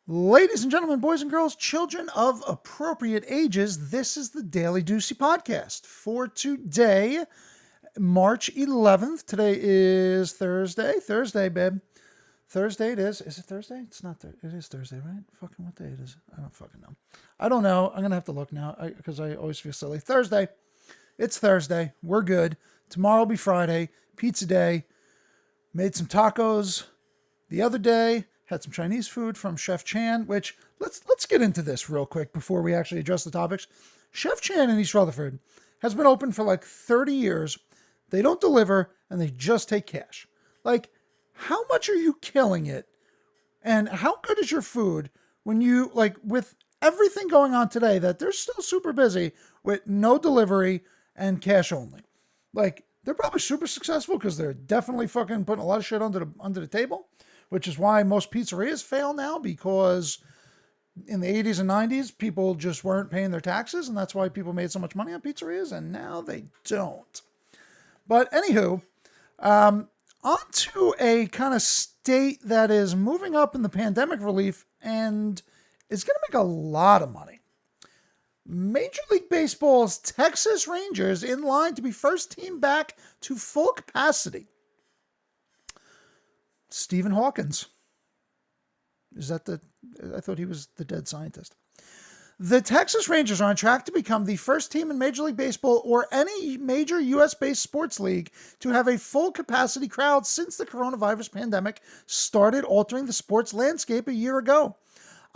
Ladies and gentlemen, boys and girls, children of appropriate ages, this is the Daily Deucey podcast for today, March 11th. Today is Thursday. Thursday, babe. Thursday it is. Is it Thursday? It's not Thursday. It is Thursday, right? Fucking what day it is? I don't fucking know. I don't know. I'm going to have to look now because I always feel silly. Thursday. It's Thursday. We're good. Tomorrow will be Friday. Pizza day. Made some tacos the other day. Had some Chinese food from Chef Chan, which let's get into this real quick before we actually address the topics. Chef Chan in East Rutherford has been open for like 30 years. They don't deliver and they just take cash. Like, how much are you killing it? And how good is your food when you, like, with everything going on today, that they're still super busy with no delivery and cash only? Like, they're probably super successful because they're definitely fucking putting a lot of shit under the table, which is why most pizzerias fail now, because in the 80s and 90s, people just weren't paying their taxes, and that's why people made so much money on pizzerias, and now they don't. But anywho, on to a kind of state that is moving up in the pandemic relief and is going to make a lot of money. Major League Baseball's Texas Rangers in line to be first team back to full capacity. Stephen Hawkins. Is that I thought he was the dead scientist. The Texas Rangers are on track to become the first team in Major League Baseball or any major U.S.-based sports league to have a full capacity crowd since the coronavirus pandemic started altering the sports landscape a year ago.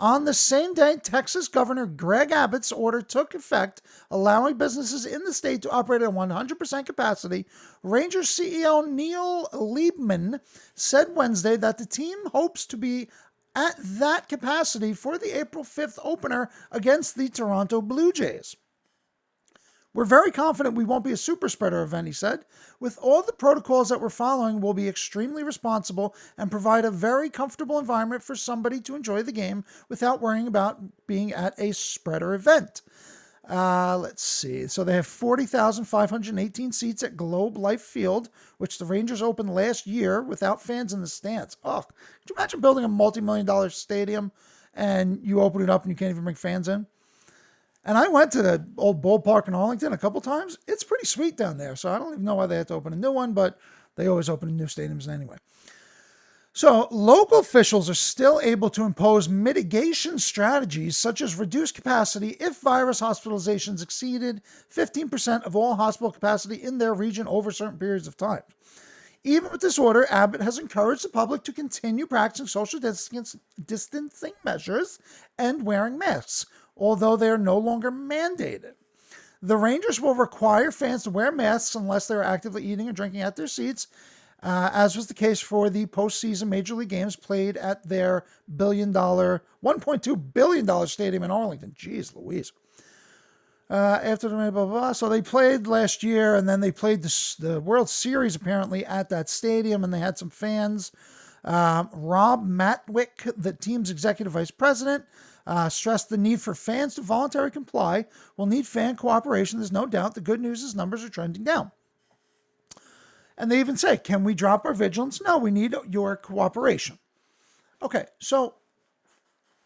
On the same day, Texas Governor Greg Abbott's order took effect, allowing businesses in the state to operate at 100% capacity. Rangers CEO Neil Liebman said Wednesday that the team hopes to be at that capacity for the April 5th opener against the Toronto Blue Jays. We're very confident we won't be a super spreader event, he said. With all the protocols that we're following, we'll be extremely responsible and provide a very comfortable environment for somebody to enjoy the game without worrying about being at a spreader event. Let's see. So they have 40,518 seats at Globe Life Field, which the Rangers opened last year without fans in the stands. Oh, could you imagine building a multi-million-dollar stadium and you open it up and you can't even bring fans in? And I went to the old ballpark in Arlington a couple times. It's pretty sweet down there. So I don't even know why they had to open a new one, but they always open new stadiums anyway. So local officials are still able to impose mitigation strategies such as reduced capacity if virus hospitalizations exceeded 15% of all hospital capacity in their region over certain periods of time. Even with this order, Abbott has encouraged the public to continue practicing social distancing measures and wearing masks, although they are no longer mandated. The Rangers will require fans to wear masks unless they're actively eating or drinking at their seats, as was the case for the postseason Major League games played at their $1.2 billion stadium in Arlington. Jeez Louise. After the blah, blah, blah. So they played last year, and then they played the World Series apparently at that stadium, and they had some fans. Rob Matwick, the team's executive vice president, stressed the need for fans to voluntarily comply. We'll need fan cooperation. There's no doubt. The good news is numbers are trending down. And they even say, can we drop our vigilance? No, we need your cooperation. Okay, so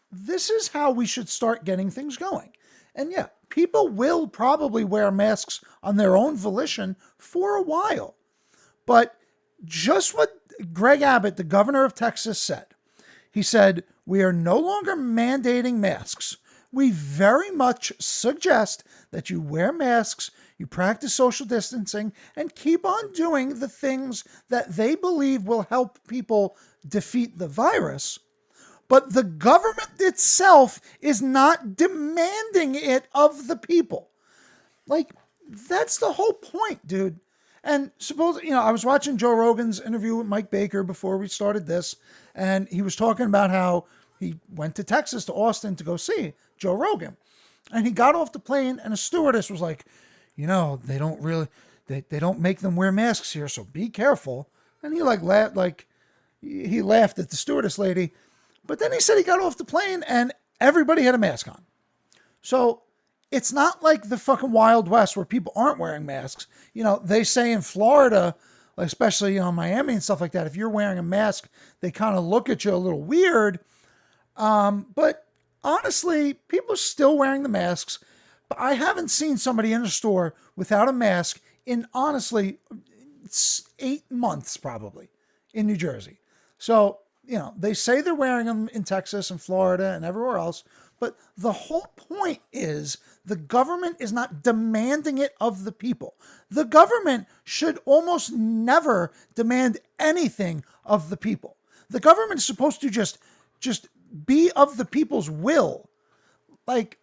this is how we should start getting things going. And yeah, people will probably wear masks on their own volition for a while. But just what Greg Abbott, the governor of Texas, said. He said, we are no longer mandating masks. We very much suggest that you wear masks, you practice social distancing, and keep on doing the things that they believe will help people defeat the virus. But the government itself is not demanding it of the people. Like, that's the whole point, dude. And suppose, I was watching Joe Rogan's interview with Mike Baker before we started this, and he was talking about how he went to Texas, to Austin, to go see Joe Rogan. And he got off the plane, and a stewardess was like, they don't really, they don't make them wear masks here, so be careful. And he laughed at the stewardess lady. But then he said he got off the plane and everybody had a mask on. So it's not like the fucking Wild West where people aren't wearing masks. They say in Florida, especially Miami and stuff like that, if you're wearing a mask, they kind of look at you a little weird. But honestly, people are still wearing the masks. But I haven't seen somebody in a store without a mask in, honestly, 8 months probably in New Jersey. So, they say they're wearing them in Texas and Florida and everywhere else. But the whole point is the government is not demanding it of the people. The government should almost never demand anything of the people. The government is supposed to just be of the people's will. Like,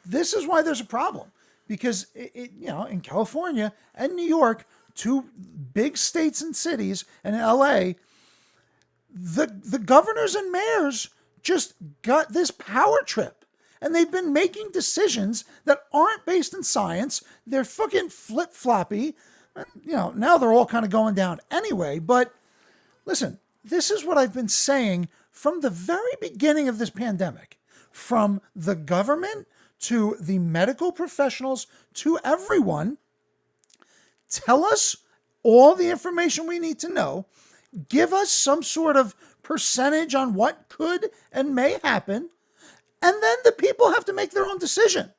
this is why there's a problem. Because, in California and New York, two big states and cities, and LA, the governors and mayors just got this power trip. And they've been making decisions that aren't based in science. They're fucking flip-floppy. Now they're all kind of going down anyway. But listen, this is what I've been saying from the very beginning of this pandemic. From the government to the medical professionals to everyone, tell us all the information we need to know. Give us some sort of percentage on what could and may happen. And then the people have to make their own decision.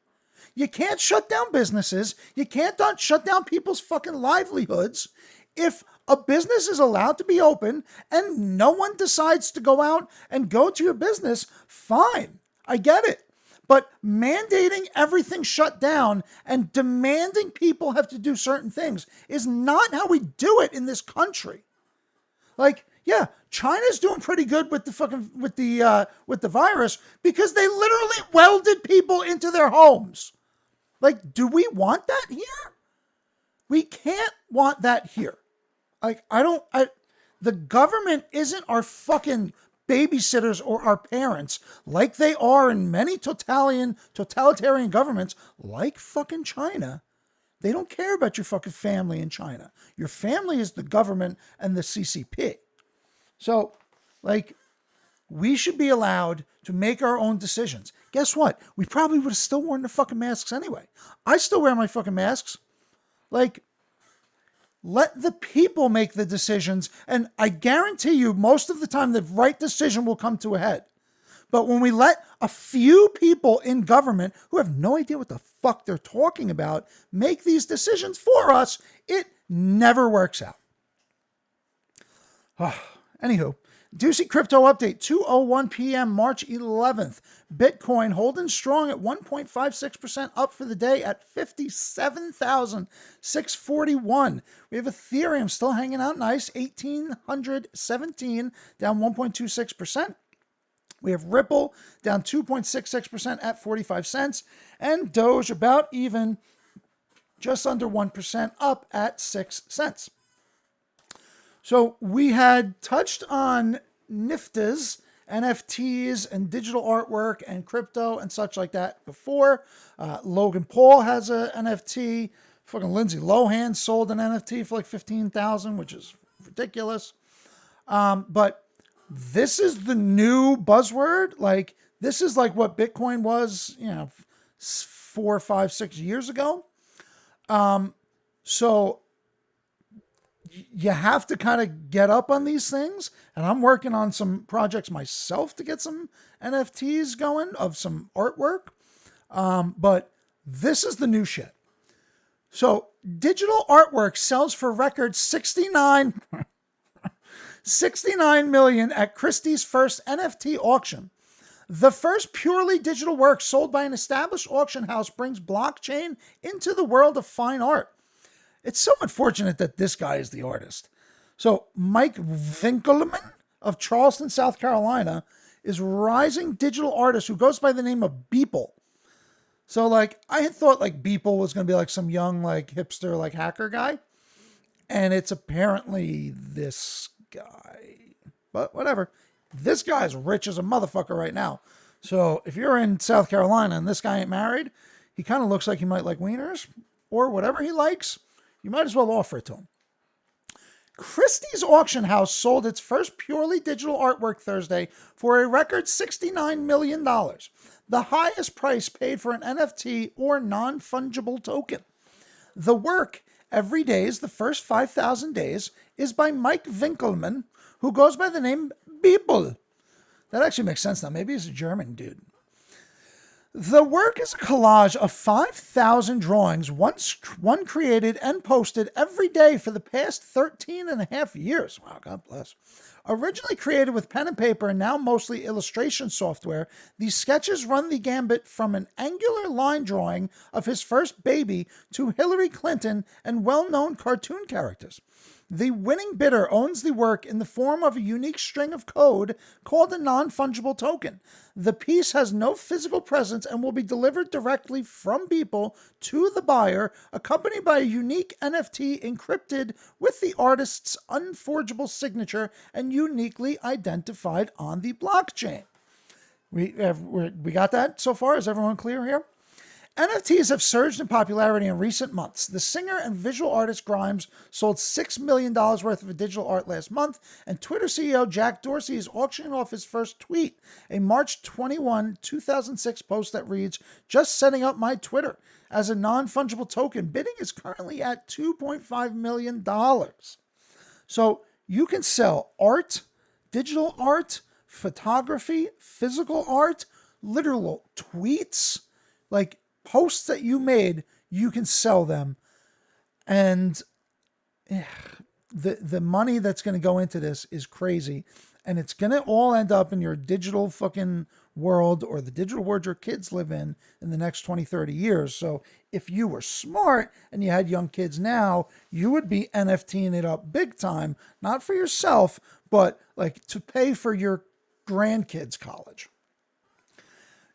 You can't shut down businesses. You can't shut down people's fucking livelihoods. If a business is allowed to be open and no one decides to go out and go to your business, fine. I get it. But mandating everything shut down and demanding people have to do certain things is not how we do it in this country. Like, yeah, China's doing pretty good with the virus because they literally welded people into their homes. Like, do we want that here? We can't want that here. Like, the government isn't our fucking babysitters or our parents like they are in many totalitarian governments like fucking China. They don't care about your fucking family in China. Your family is the government and the CCP. So, like, we should be allowed to make our own decisions. Guess what? We probably would have still worn the fucking masks anyway. I still wear my fucking masks. Like, let the people make the decisions. And I guarantee you, most of the time, the right decision will come to a head. But when we let a few people in government who have no idea what the fuck they're talking about make these decisions for us, it never works out. Anywho, Deucey Crypto Update, 2:01 p.m., March 11th. Bitcoin holding strong at 1.56% up for the day at 57,641. We have Ethereum still hanging out nice, 1,817, down 1.26%. We have Ripple down 2.66% at 45 cents. And Doge about even, just under 1% up at 6 cents. So we had touched on NFTs, NFTs, and digital artwork and crypto and such like that before. Logan Paul has a NFT. Fucking Lindsay Lohan sold an NFT for like $15,000, which is ridiculous. But this is the new buzzword. Like, this is like what Bitcoin was, 4, 5, 6 years ago. So you have to kind of get up on these things. And I'm working on some projects myself to get some NFTs going of some artwork. But this is the new shit. So digital artwork sells for record 69 million at Christie's first NFT auction. The first purely digital work sold by an established auction house brings blockchain into the world of fine art. It's so unfortunate that this guy is the artist. So Mike Winkelman of Charleston, South Carolina, is rising digital artist who goes by the name of Beeple. So, like, I had thought, like, Beeple was going to be, like, some young, like, hipster, like, hacker guy. And it's apparently this guy. But whatever. This guy's rich as a motherfucker right now. So, if you're in South Carolina and this guy ain't married, he kind of looks like he might like wieners or whatever he likes. You might as well offer it to him. Christie's auction house sold its first purely digital artwork Thursday for a record $69 million, the highest price paid for an NFT or non-fungible token. The work, Every Days, the first 5,000 days, is by Mike Winkelman, who goes by the name Beeple. That actually makes sense now. Maybe he's a German dude. The work is a collage of 5,000 drawings, one created and posted every day for the past 13 and a half years. Wow, God bless. Originally created with pen and paper and now mostly illustration software, these sketches run the gambit from an angular line drawing of his first baby to Hillary Clinton and well-known cartoon characters. The winning bidder owns the work in the form of a unique string of code called a non-fungible token. The piece has no physical presence and will be delivered directly from Beeple to the buyer, accompanied by a unique NFT encrypted with the artist's unforgeable signature and uniquely identified on the blockchain. We got that so far? Is everyone clear here? NFTs have surged in popularity in recent months. The singer and visual artist Grimes sold $6 million worth of digital art last month, and Twitter CEO Jack Dorsey is auctioning off his first tweet, a March 21, 2006 post that reads, "Just setting up my Twitter." As a non-fungible token, bidding is currently at $2.5 million. So you can sell art, digital art, photography, physical art, literal tweets, like posts that you made, you can sell them. And the money that's going to go into this is crazy. And it's going to all end up in your digital fucking world or the digital world your kids live in the next 20, 30 years. So if you were smart and you had young kids now, you would be NFTing it up big time, not for yourself, but like to pay for your grandkids' college.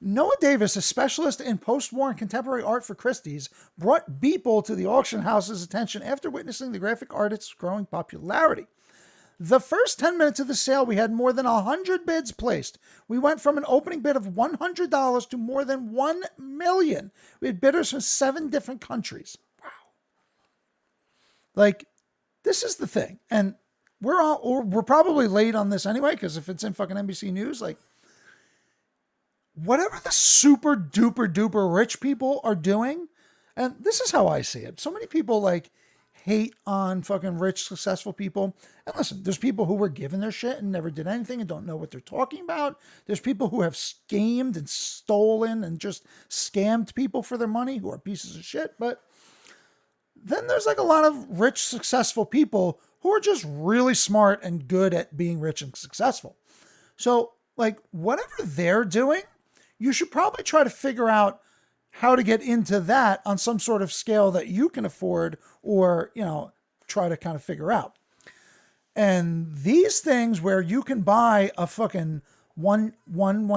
Noah Davis, a specialist in post-war and contemporary art for Christie's, brought Beeple to the auction house's attention after witnessing the graphic artist's growing popularity. The first 10 minutes of the sale, we had more than 100 bids placed. We went from an opening bid of $100 to more than $1 million. We had bidders from 7 different countries. Wow. Like, this is the thing. And we're probably late on this anyway, because if it's in fucking NBC News, like, whatever the super duper duper rich people are doing, and this is how I see it. So many people like hate on fucking rich, successful people. And listen, there's people who were given their shit and never did anything and don't know what they're talking about. There's people who have schemed and stolen and just scammed people for their money who are pieces of shit. But then there's like a lot of rich, successful people who are just really smart and good at being rich and successful. So like whatever they're doing, you should probably try to figure out how to get into that on some sort of scale that you can afford or, you know, try to kind of figure out. And these things where you can buy a fucking one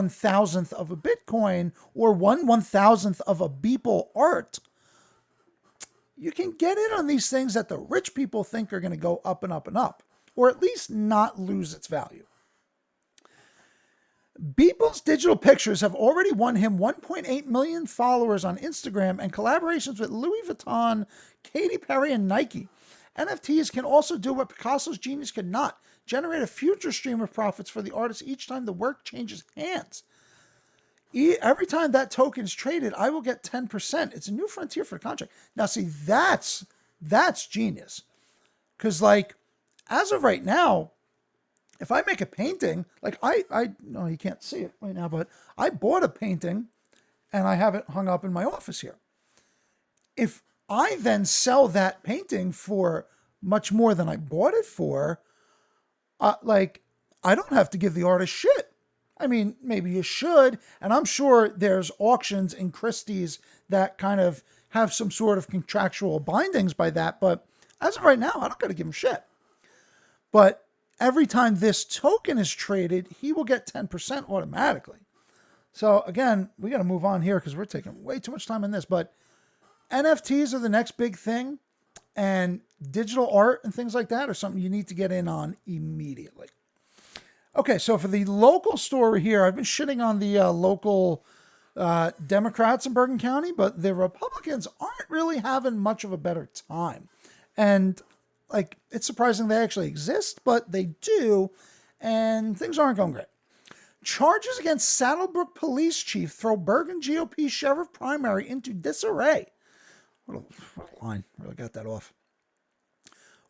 thousandth of a Bitcoin or one thousandth of a Beeple art, you can get in on these things that the rich people think are going to go up and up and up, or at least not lose its value. Beeple's digital pictures have already won him 1.8 million followers on Instagram and collaborations with Louis Vuitton, Katy Perry, and Nike. NFTs can also do what Picasso's genius could not, generate a future stream of profits for the artist each time the work changes hands. Every time that token is traded, I will get 10%. It's a new frontier for the contract. Now, see, that's genius. Because, like, as of right now, if I make a painting, like I no, you can't see it right now, but I bought a painting and I have it hung up in my office here. If I then sell that painting for much more than I bought it for, like, I don't have to give the artist shit. I mean, maybe you should, and I'm sure there's auctions in Christie's that kind of have some sort of contractual bindings by that, but as of right now, I don't got to give him shit. But every time this token is traded, he will get 10% automatically. So again, we got to move on here because we're taking way too much time on this, but NFTs are the next big thing, and digital art and things like that are something you need to get in on immediately. Okay, so for the local story here, I've been shitting on the local Democrats in Bergen County, but the Republicans aren't really having much of a better time. And like, it's surprising they actually exist, but they do, and things aren't going great. Charges against Saddlebrook police chief throw Bergen GOP sheriff primary into disarray. What a line. Really got that off.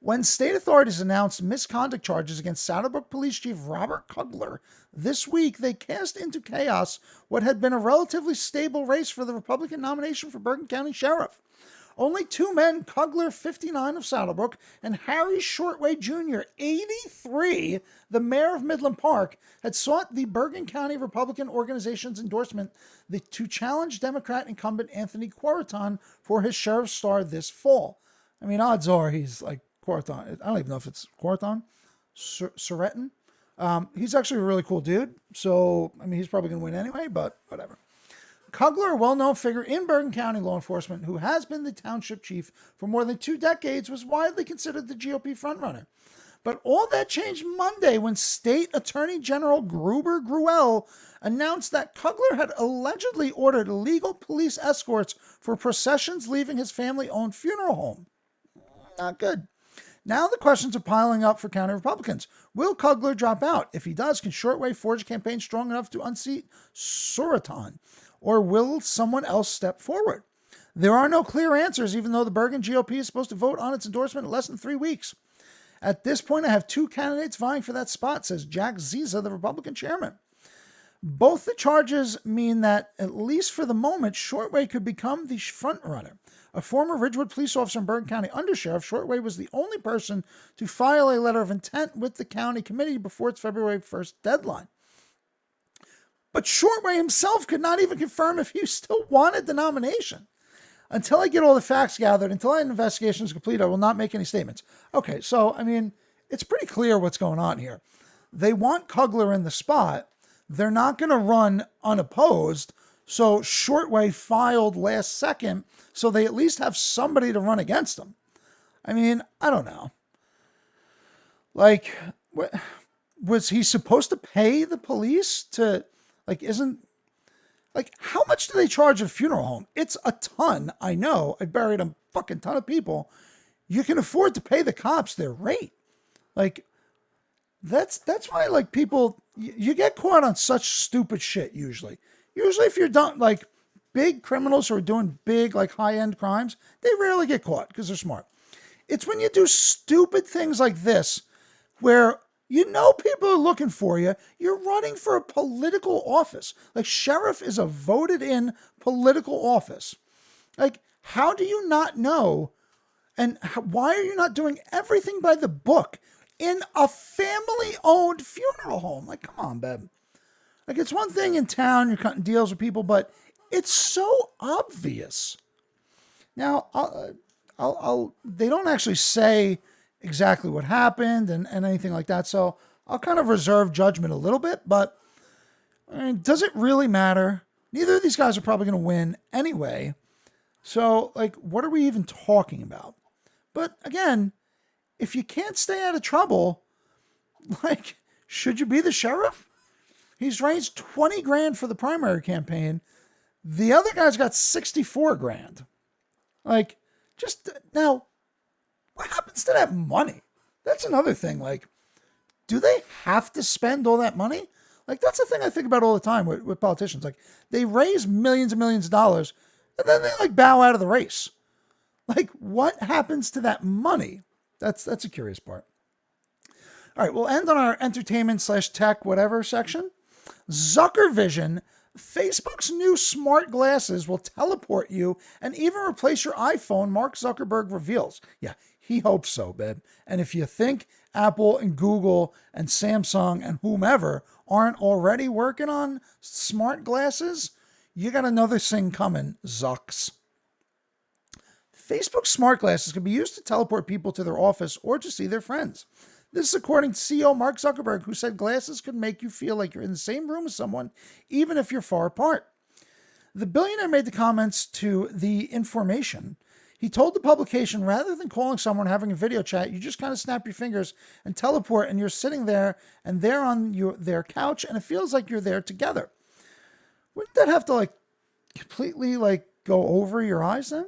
When state authorities announced misconduct charges against Saddlebrook Police Chief Robert Kugler this week, they cast into chaos what had been a relatively stable race for the Republican nomination for Bergen County Sheriff. Only two men, Kugler, 59 of Saddlebrook, and Harry Shortway Jr., 83, the mayor of Midland Park, had sought the Bergen County Republican organization's endorsement to challenge Democrat incumbent Anthony Quaraton for his sheriff's star this fall. I mean, odds are he's like Quaraton. I don't even know if it's Quaraton. Soretin. He's actually a really cool dude. So, I mean, he's probably going to win anyway, but whatever. Kugler, a well-known figure in Bergen County law enforcement who has been the township chief for more than 2 decades, was widely considered the GOP frontrunner. But all that changed Monday when State Attorney General Gruber Gruel announced that Kugler had allegedly ordered illegal police escorts for processions leaving his family-owned funeral home. Not good. Now the questions are piling up for county Republicans. Will Kugler drop out? If he does, can Shortway forge a campaign strong enough to unseat Soreton? Or will someone else step forward? There are no clear answers, even though the Bergen GOP is supposed to vote on its endorsement in less than 3 weeks. At this point, I have 2 candidates vying for that spot, says Jack Ziza, the Republican chairman. Both the charges mean that, at least for the moment, Shortway could become the frontrunner. A former Ridgewood police officer and Bergen County undersheriff, Shortway was the only person to file a letter of intent with the county committee before its February 1st deadline. But Shortway himself could not even confirm if he still wanted the nomination. Until I get all the facts gathered, until an investigation is complete, I will not make any statements. Okay, so, I mean, it's pretty clear what's going on here. They want Kugler in the spot. They're not going to run unopposed. So Shortway filed last second, so they at least have somebody to run against him. I mean, I don't know. Like, was he supposed to pay the police to, like, how much do they charge a funeral home? It's a ton, I know. I buried a fucking ton of people. You can afford to pay the cops their rate. Like, that's why, like, people, you get caught on such stupid shit usually. Usually if you're done, like, big criminals who are doing big, like, high-end crimes, they rarely get caught because they're smart. It's when you do stupid things like this where you know people are looking for you. You're running for a political office. Like, sheriff is a voted-in political office. Like, how do you not know? And why are you not doing everything by the book in a family-owned funeral home? Like, come on, babe. Like, it's one thing in town, you're cutting deals with people, but it's so obvious. Now, they don't actually say exactly what happened and anything like that, so I'll kind of reserve judgment a little bit, but I mean, does it really matter? Neither of these guys are probably going to win anyway, so, like, what are we even talking about? But, again, if you can't stay out of trouble, like, should you be the sheriff? He's raised 20 grand for the primary campaign. The other guy's got 64 grand. Like, just now, what happens to that money? That's another thing. Like, do they have to spend all that money? Like, that's the thing I think about all the time with politicians. Like, they raise millions and millions of dollars, and then they, like, bow out of the race. Like, what happens to that money? That's a curious part. All right, we'll end on our entertainment/tech whatever section. Zucker Vision, Facebook's new smart glasses will teleport you and even replace your iPhone, Mark Zuckerberg reveals. Yeah, he hopes so, babe. And if you think Apple and Google and Samsung and whomever aren't already working on smart glasses, you got another thing coming, Zucks. Facebook smart glasses can be used to teleport people to their office or to see their friends. This is according to CEO Mark Zuckerberg, who said glasses could make you feel like you're in the same room as someone, even if you're far apart. The billionaire made the comments to The Information. He told the publication, rather than calling someone having a video chat, you just kind of snap your fingers and teleport, and you're sitting there, and they're on their couch, and it feels like you're there together. Wouldn't that have to, like, completely, like, go over your eyes then?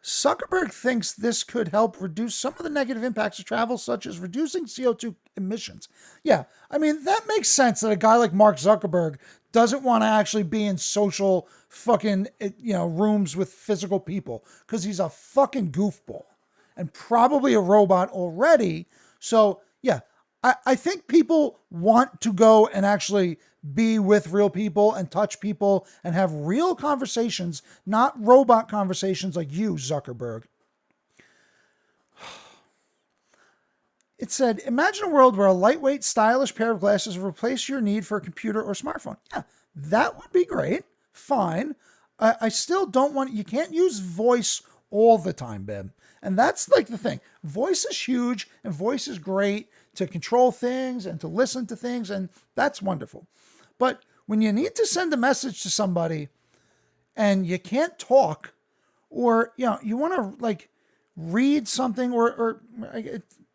Zuckerberg thinks this could help reduce some of the negative impacts of travel, such as reducing CO2 emissions. Yeah, I mean, that makes sense that a guy like Mark Zuckerberg doesn't want to actually be in social fucking, rooms with physical people because he's a fucking goofball. and probably a robot already. So yeah, I think people want to go and actually be with real people and touch people and have real conversations, not robot conversations like you, Zuckerberg. It said, imagine a world where a lightweight, stylish pair of glasses will replace your need for a computer or smartphone. Yeah, that would be great. Fine. I still don't want, you can't use voice all the time, babe. And that's like the thing. Voice is huge and voice is great to control things and to listen to things. And that's wonderful. But when you need to send a message to somebody and you can't talk, or, you want to like read something, or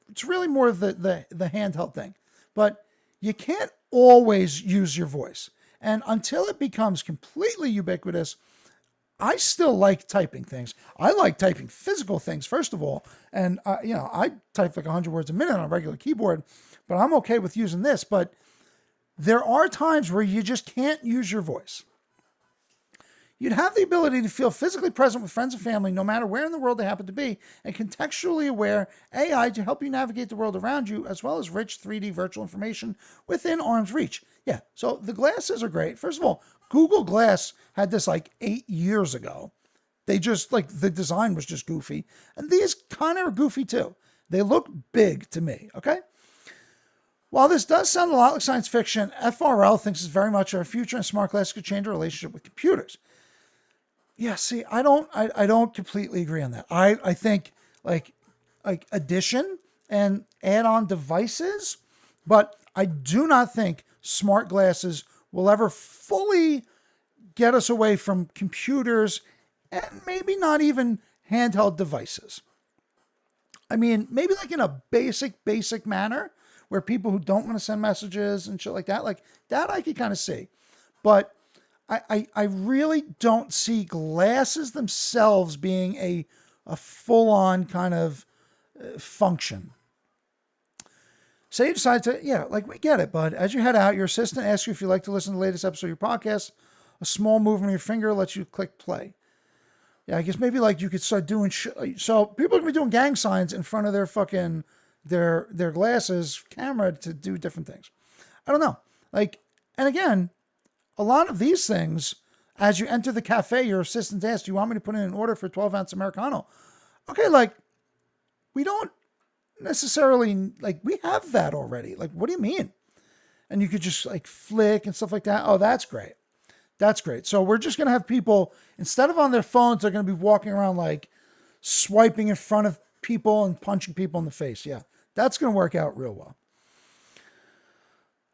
it's really more of the handheld thing, but you can't always use your voice. And until it becomes completely ubiquitous, I still like typing things. I like typing physical things, first of all. And, I type like 100 words a minute on a regular keyboard, but I'm okay with using this. But there are times where you just can't use your voice. You'd have the ability to feel physically present with friends and family, no matter where in the world they happen to be, and contextually aware AI to help you navigate the world around you, as well as rich 3D virtual information within arm's reach. Yeah, so the glasses are great. First of all, Google Glass had this like 8 years ago. They just, like, the design was just goofy. And these kind of are goofy too. They look big to me, okay? While this does sound a lot like science fiction, FRL thinks it's very much our future, and smart glasses could change our relationship with computers. Yeah, see, I don't completely agree on that. I think like addition and add-on devices, but I do not think smart glasses will ever fully get us away from computers and maybe not even handheld devices. I mean, maybe like in a basic manner where people who don't want to send messages and shit like that I could kind of see. But I really don't see glasses themselves being a full-on kind of function. Say you decide to, we get it, bud. As you head out, your assistant asks you if you'd like to listen to the latest episode of your podcast. A small movement of your finger lets you click play. Yeah, I guess maybe like you could start doing so people are gonna be doing gang signs in front of their fucking their glasses camera to do different things. I don't know. And again, a lot of these things, as you enter the cafe, your assistant asks, do you want me to put in an order for 12-ounce Americano? Okay, we don't necessarily, we have that already. What do you mean? And you could just, flick and stuff like that. Oh, that's great. That's great. So we're just going to have people, instead of on their phones, they're going to be walking around, swiping in front of people and punching people in the face. Yeah, that's going to work out real well.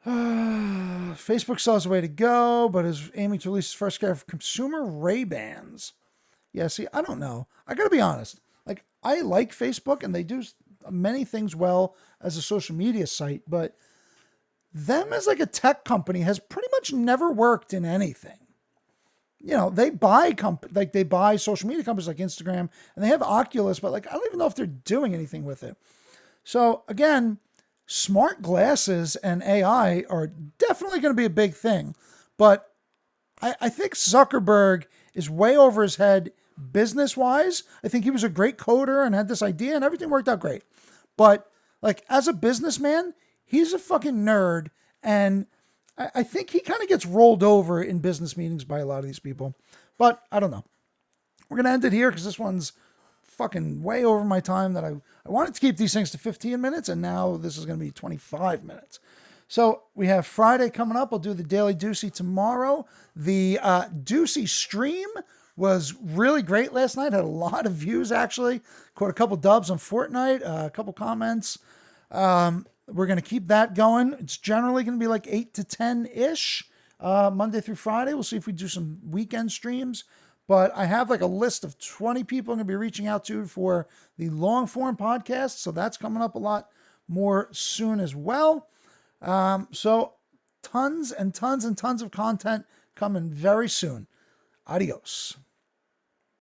Facebook still has a way to go, but is aiming to release its first pair of consumer Ray-Bans. Yeah, see, I don't know. I got to be honest. I like Facebook, and they do many things well as a social media site, but them as a tech company has pretty much never worked in anything. They buy they buy social media companies like Instagram, and they have Oculus, but I don't even know if they're doing anything with it. So again, smart glasses and AI are definitely going to be a big thing, but I think Zuckerberg is way over his head business-wise. I think he was a great coder and had this idea, and everything worked out great. But as a businessman, he's a fucking nerd, and I think he kind of gets rolled over in business meetings by a lot of these people. But I don't know. We're going to end it here because this one's fucking way over my time that I wanted to keep these things to 15 minutes, and now this is going to be 25 minutes. So we have Friday coming up. I'll do the Daily Deucey tomorrow. The Deucey stream was really great last night. Had a lot of views, actually. Caught a couple dubs on Fortnite, a couple comments. We're going to keep that going. It's generally going to be 8 to 10-ish, Monday through Friday. We'll see if we do some weekend streams. But I have a list of 20 people I'm going to be reaching out to for the long form podcast. So that's coming up a lot more soon as well. So tons and tons and tons of content coming very soon. Adios.